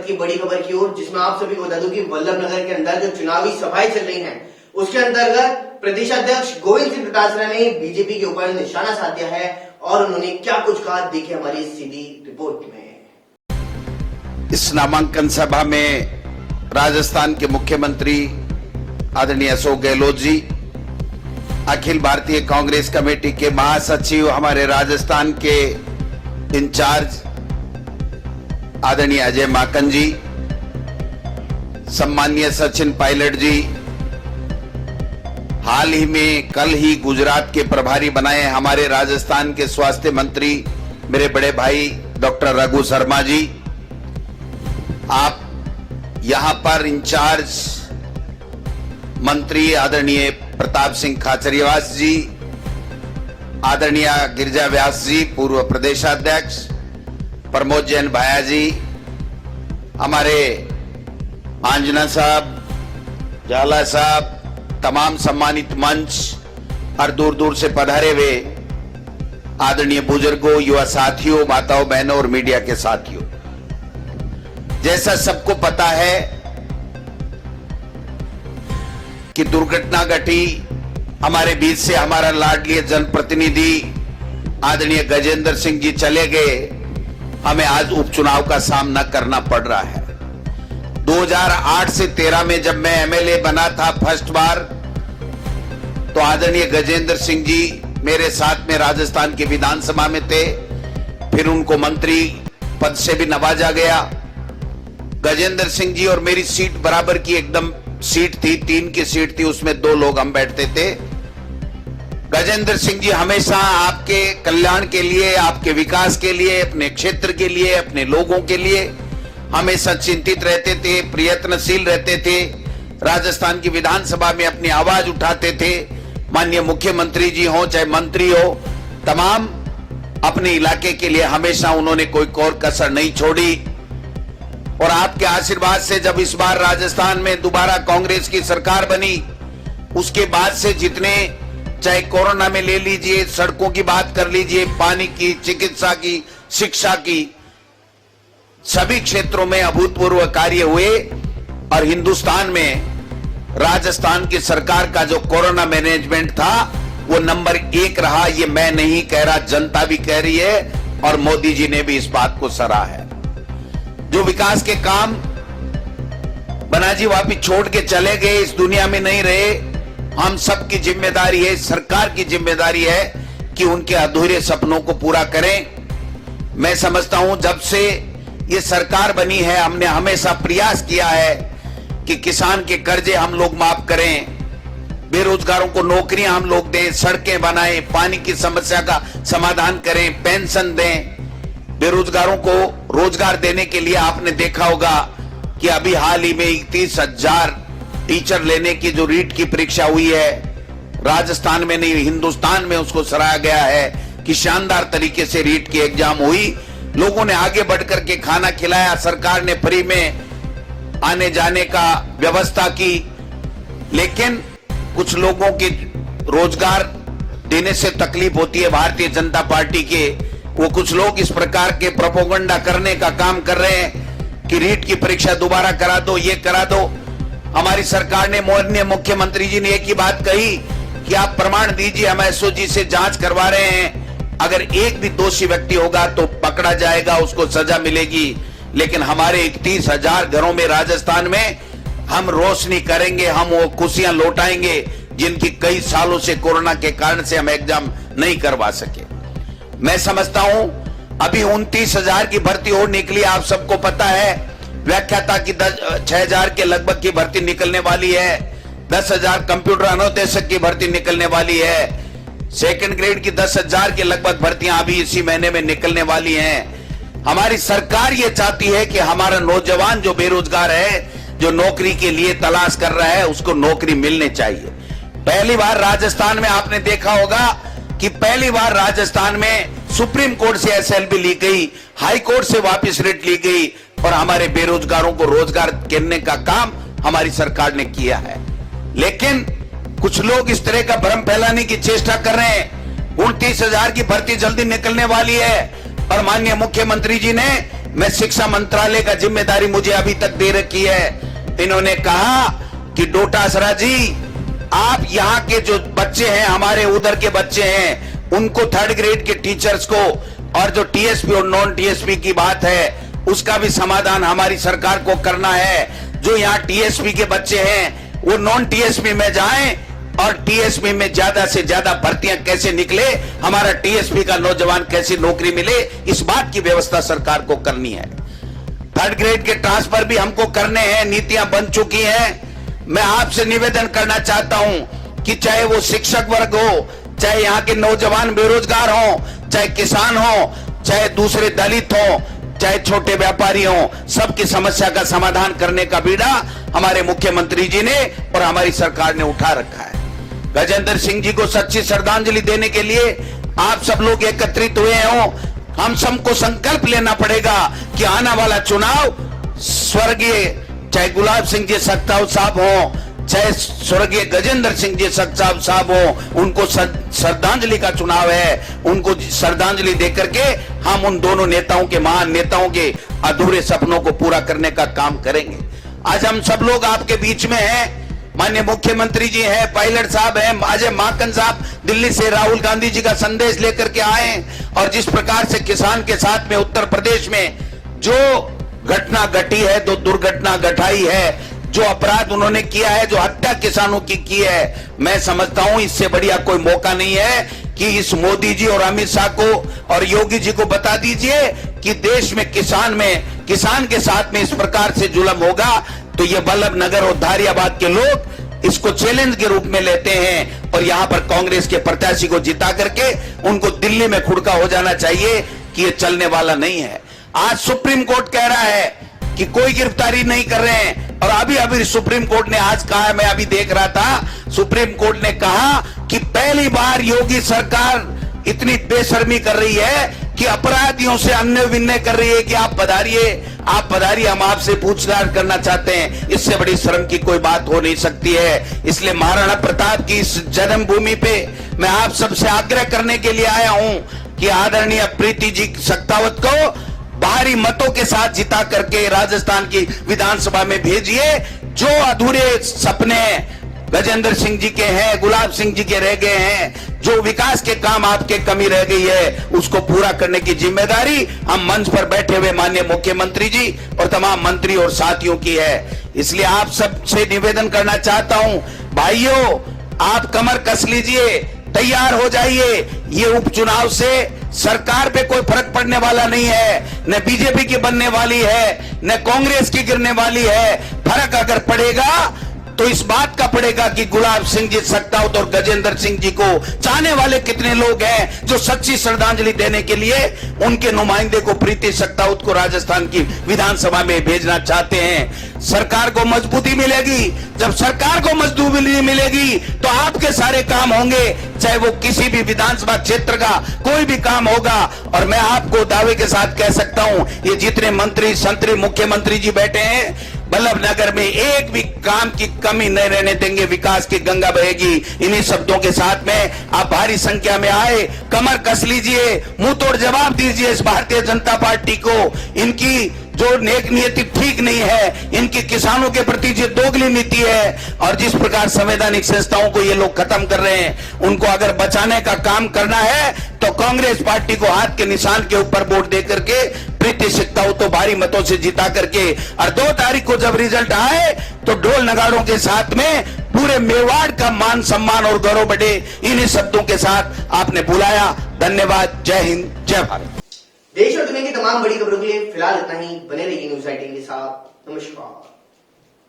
वक्त की बड़ी खबर की ओर, जिसमें आप सभी को बता दूं कि वल्लभनगर के अंदर जो चुनावी सभाएं चल रही हैं, उसके अंतर्गत प्रदेशाध्यक्ष गोविंद सिंह डोटासरा ने बीजेपी के ऊपर निशाना साधा है और उन्होंने क्या कुछ कहा, देखिए हमारी सीधी रिपोर्ट में। इस नामांकन सभा में राजस्थान के मुख्यमंत्री आदरणीय अशोक गहलोत जी, अखिल भारतीय कांग्रेस कमेटी के महासचिव, हमारे राजस्थान के इंचार्ज आदरणीय अजय माकन जी, सम्माननीय सचिन पायलट जी, हाल ही में कल ही गुजरात के प्रभारी बनाए हमारे राजस्थान के स्वास्थ्य मंत्री मेरे बड़े भाई डॉक्टर रघु शर्मा जी, आप यहां पर इंचार्ज मंत्री आदरणीय प्रताप सिंह खाचरियावास जी, आदरणीय गिरिजा व्यास जी पूर्व प्रदेशाध्यक्ष, प्रमोद जैन भाया जी, हमारे आंजना साहब, झाला साहब, तमाम सम्मानित मंच और दूर दूर से पधारे हुए आदरणीय बुजुर्गों, युवा साथियों, माताओं, बहनों और मीडिया के साथियों, जैसा सबको पता है कि दुर्घटना घटी, हमारे बीच से हमारा लाडली जनप्रतिनिधि आदरणीय गजेंद्र सिंह जी चले गए, हमें आज उपचुनाव का सामना करना पड़ रहा है। 2008 से 13 में जब मैं एमएलए बना था फर्स्ट बार, तो आदरणीय गजेंद्र सिंह जी मेरे साथ में राजस्थान की विधानसभा में थे, फिर उनको मंत्री पद से भी नवाजा गया। गजेंद्र सिंह जी और मेरी सीट बराबर की एकदम सीट थी, 3 की सीट थी, उसमें 2 लोग हम बैठते थे। गजेंद्र सिंह जी हमेशा आपके कल्याण के लिए, आपके विकास के लिए, अपने क्षेत्र के लिए, अपने लोगों के लिए हमेशा चिंतित रहते थे, प्रयत्नशील रहते थे, राजस्थान की विधानसभा में अपनी आवाज उठाते थे। माननीय मुख्यमंत्री जी हो चाहे मंत्री हो, तमाम अपने इलाके के लिए हमेशा उन्होंने कोई कोर कसर नहीं छोड़ी। और आपके आशीर्वाद से जब इस बार राजस्थान में दोबारा कांग्रेस की सरकार बनी, उसके बाद से जितने, चाहे कोरोना में ले लीजिए, सड़कों की बात कर लीजिए, पानी की, चिकित्सा की, शिक्षा की, सभी क्षेत्रों में अभूतपूर्व कार्य हुए। और हिंदुस्तान में राजस्थान की सरकार का जो कोरोना मैनेजमेंट था वो नंबर 1 रहा। ये मैं नहीं कह रहा, जनता भी कह रही है और मोदी जी ने भी इस बात को सराहा है। जो विकास के काम बनाजी वापस छोड़ के चले गए, इस दुनिया में नहीं रहे, हम सबकी जिम्मेदारी है, सरकार की जिम्मेदारी है कि उनके अधूरे सपनों को पूरा करें। मैं समझता हूं जब से ये सरकार बनी है, हमने हमेशा प्रयास किया है कि किसान के कर्जे हम लोग माफ करें, बेरोजगारों को नौकरियां हम लोग दें, सड़कें बनाएं, पानी की समस्या का समाधान करें, पेंशन दें, बेरोजगारों को रोजगार देने के लिए आपने देखा होगा कि अभी हाल ही में 31,000 टीचर लेने की जो रीट की परीक्षा हुई है, राजस्थान में नहीं हिंदुस्तान में उसको सराहा गया है कि शानदार तरीके से रीट की एग्जाम हुई। लोगों ने आगे बढ़कर के खाना खिलाया, सरकार ने फ्री में आने जाने का व्यवस्था की, लेकिन कुछ लोगों की रोजगार देने से तकलीफ होती है भारतीय जनता पार्टी के। वो कुछ लोग इस प्रकार के प्रोपेगेंडा करने का काम कर रहे हैं कि रीट की परीक्षा दोबारा करा दो, ये करा दो। हमारी सरकार ने, माननीय मुख्यमंत्री जी ने एक ही बात कही कि आप प्रमाण दीजिए, हम एसओजी से जांच करवा रहे हैं, अगर एक भी दोषी व्यक्ति होगा तो पकड़ा जाएगा, उसको सजा मिलेगी। लेकिन हमारे 31,000 घरों में राजस्थान में हम रोशनी करेंगे, हम वो खुशियां लौटाएंगे जिनकी कई सालों से कोरोना के कारण से हम एग्जाम नहीं करवा सके। मैं समझता हूं अभी 29,000 की भर्ती और निकली, आप सबको पता है। व्याख्याता की 6,000 के लगभग की भर्ती निकलने वाली है, 10,000 कंप्यूटर अनुदेशक की भर्ती निकलने वाली है, सेकंड ग्रेड की 10,000 के लगभग भर्तियां अभी इसी महीने में निकलने वाली हैं। हमारी सरकार ये चाहती है कि हमारा नौजवान जो बेरोजगार है, जो नौकरी के लिए तलाश कर रहा है, उसको नौकरी मिलने चाहिए। पहली बार राजस्थान में आपने देखा होगा कि पहली बार राजस्थान में सुप्रीम कोर्ट से एसएलपी ली गई, हाई कोर्ट से वापस रिट ली गई और हमारे बेरोजगारों को रोजगार देने का काम हमारी सरकार ने किया है। लेकिन कुछ लोग इस तरह का भ्रम फैलाने की चेष्टा कर रहे हैं। 29,000 की भर्ती जल्दी निकलने वाली है और माननीय मुख्यमंत्री जी ने मैं शिक्षा मंत्रालय का जिम्मेदारी मुझे अभी तक दे रखी है। इन्होंने कहा कि डोटासरा जी, आप यहाँ के जो बच्चे हैं, हमारे उधर के बच्चे हैं, उनको 3rd ग्रेड के टीचर्स को, और जो टीएसपी और नॉन टीएसपी की बात है उसका भी समाधान हमारी सरकार को करना है। जो यहाँ टीएसपी के बच्चे हैं वो नॉन टीएसपी में जाएं और टीएसपी में ज्यादा से ज्यादा भर्तियां कैसे निकले, हमारा टीएसपी का नौजवान कैसी नौकरी मिले, इस बात की व्यवस्था सरकार को करनी है। 3rd ग्रेड के ट्रांसफर भी हमको करने हैं, नीतियां बन चुकी हैं। मैं आपसे निवेदन करना चाहता हूं कि चाहे वो शिक्षक वर्ग हो, चाहे यहाँ के नौजवान बेरोजगार हो, चाहे किसान हो, चाहे दूसरे दलित हो, चाहे छोटे व्यापारी हो, सबकी समस्या का समाधान करने का बीड़ा हमारे मुख्यमंत्री जी ने और हमारी सरकार ने उठा रखा है। गजेंद्र सिंह जी को सच्ची श्रद्धांजलि देने के लिए आप सब लोग एकत्रित हुए हो। हम सबको संकल्प लेना पड़ेगा कि आने वाला चुनाव स्वर्गीय चाहे गुलाब सिंह जी सख्ताव साहब हो, चाहे स्वर्गीय गजेंद्र सिंह जी सख्ताव साहब हो, उनको श्रद्धांजलि का चुनाव है। उनको श्रद्धांजलि देकर के हम उन दोनों नेताओं के, महान नेताओं के अधूरे सपनों को पूरा करने का काम करेंगे। आज हम सब लोग आपके बीच में हैं। माननीय मुख्यमंत्री जी हैं, पायलट साहब हैं, अजय माकन साहब दिल्ली से राहुल गांधी जी का संदेश लेकर के आए, और जिस प्रकार से किसान के साथ में उत्तर प्रदेश में जो घटना घटी है, जो दुर्घटना घटाई है, जो अपराध उन्होंने किया है, जो हत्या किसानों की है, मैं समझता हूं इससे बढ़िया कोई मौका नहीं है कि इस मोदी जी और अमित शाह को और योगी जी को बता दीजिए कि देश में किसान के साथ में इस प्रकार से जुल्म होगा तो ये वल्लभ नगर और धारियाबाद के लोग इसको चैलेंज के रूप में लेते हैं, और यहां पर कांग्रेस के प्रत्याशी को जिता करके उनको दिल्ली में खुड़का हो जाना चाहिए कि ये चलने वाला नहीं है। आज सुप्रीम कोर्ट कह रहा है कि कोई गिरफ्तारी नहीं कर रहे हैं, और अभी सुप्रीम कोर्ट ने आज कहा, मैं अभी देख रहा था, सुप्रीम कोर्ट ने कहा कि पहली बार योगी सरकार इतनी बेशर्मी कर रही है कि अपराधियों से अन्य विनय कर रही है कि आप पधारिए, हम आपसे पूछताछ करना चाहते हैं। इससे बड़ी शर्म की कोई बात हो नहीं सकती है। इसलिए महाराणा प्रताप की इस जन्मभूमि पे मैं आप सबसे आग्रह करने के लिए आया हूं कि आदरणीय प्रीति जी सख्तावत को भारी मतों के साथ जिता करके राजस्थान की विधानसभा में भेजिए। जो अधूरे सपने गजेंद्र सिंह जी के हैं, गुलाब सिंह जी के रह गए हैं, जो विकास के काम आपके कमी रह गई है, उसको पूरा करने की जिम्मेदारी हम मंच पर बैठे हुए माननीय मुख्यमंत्री जी और तमाम मंत्री और साथियों की है। इसलिए आप सबसे निवेदन करना चाहता हूं, भाइयों, आप कमर कस लीजिए, तैयार हो जाइए। ये उपचुनाव से सरकार पे कोई फर्क पड़ने वाला नहीं है, न बीजेपी की बनने वाली है, न कांग्रेस की गिरने वाली है। फर्क अगर पड़ेगा तो इस बात का पड़ेगा कि गुलाब सिंह जी सख्तावत और गजेंद्र सिंह जी को चाहने वाले कितने लोग हैं जो सच्ची श्रद्धांजलि देने के लिए उनके नुमाइंदे को प्रीति सख्तावत को राजस्थान की विधानसभा में भेजना चाहते हैं। सरकार को मजबूती मिलेगी। जब सरकार को मजबूती मिलेगी तो आपके सारे काम होंगे, चाहे वो किसी भी विधानसभा क्षेत्र का कोई भी काम होगा। और मैं आपको दावे के साथ कह सकता हूं, ये जितने मंत्री संतरी मुख्यमंत्री जी बैठे हैं, वल्लभ नगर में एक भी काम की कमी नहीं रहने देंगे, विकास की गंगा बहेगी। इन्हीं शब्दों के साथ में आप भारी संख्या में आए, कमर कस लीजिए, मुंह तोड़ जवाब दीजिए इस भारतीय जनता पार्टी को। इनकी जो नेक नीति ठीक नहीं है, इनकी किसानों के प्रति जो दोगली नीति है, और जिस प्रकार संवैधानिक संस्थाओं को ये लोग खत्म कर रहे हैं, उनको अगर बचाने का काम करना है तो कांग्रेस पार्टी को हाथ के निशान के ऊपर वोट दे करके प्रीति सख्तावत तो भारी मतों से जिता करके, और 2 तारीख को जब रिजल्ट आए तो ढोल नगाड़ों के साथ में पूरे मेवाड़ का मान सम्मान और गौरव बढ़े। इन्हीं शब्दों के साथ आपने बुलाया। धन्यवाद। जय हिंद, जय भारत। देश और दुनिया की तमाम बड़ी खबरों के लिए फिलहाल इतना ही। बने रहिए न्यूज़ 18 के साथ। नमस्कार।